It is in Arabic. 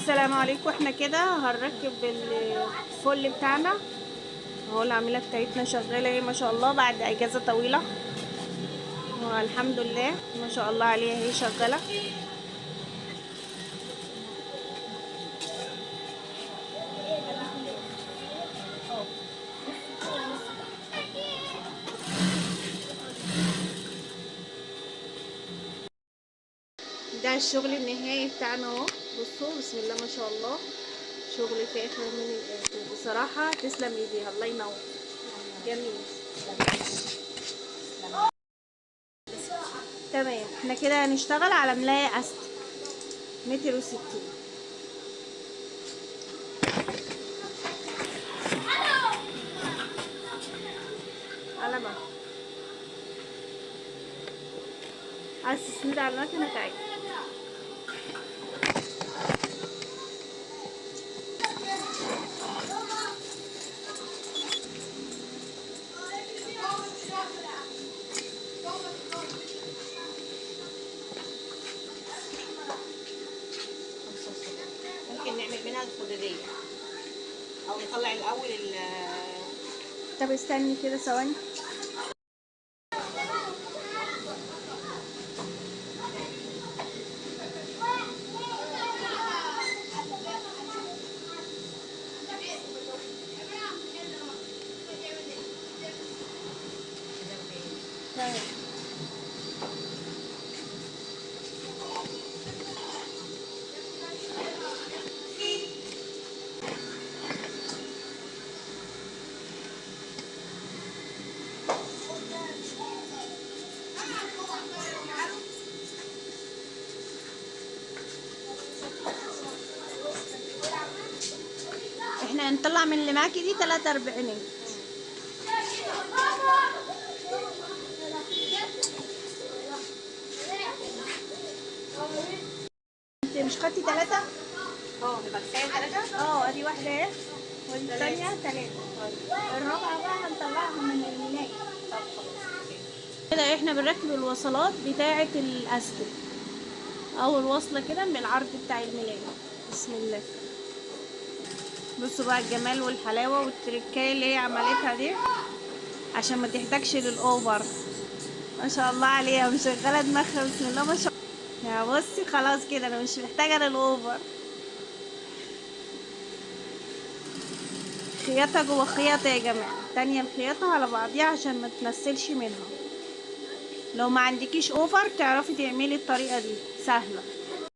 السلام عليكم. احنا كده هنركب الفل بتاعنا اهو. العميله بتاعتنا شغاله ايه ما شاء الله بعد اجازه طويله، والحمد لله ما شاء الله عليها هي شغاله. ده الشغل النهائي بتاعنا اهو. بصوا بسم الله ما شاء الله، شغل فاخر من الاخر بصراحه. تسلم ايديها، الله ينور، جميل. تمام، احنا كده هنشتغل على ملاية استك 160 على ما عايز تسند على المكنه تعالي. ممكن نعمل منها الخضرية او نطلع الاول طب استني كده ثواني. طيب. احنا هنطلع من اللي معاكي دي 43. انت مش خدتي 3؟ يبقى كفايه 3. ادي واحده اهي، والثانيه 3. الرابعه بقى هنطلعها من الملايه. كده احنا بنركب الوصلات بتاعه الاستك. اول وصله كده بالعرض بتاع الملايه. بسم الله. بصوا بقى الجمال والحلاوه والتركايه اللي هي عملتها دي عشان ما تحتاجش للاوفر. ما شاء الله عليها مشغله دماغها بسم الله ما شاء الله. يا بصي خلاص كده انا مش محتاجه للاوفر. خياطه جوه خياطه يا جماعه، تانية الخياطه على بعضيها عشان ما تنسلش منها. لو ما عندكيش اوفر تعرفي تعملي الطريقه دي سهله.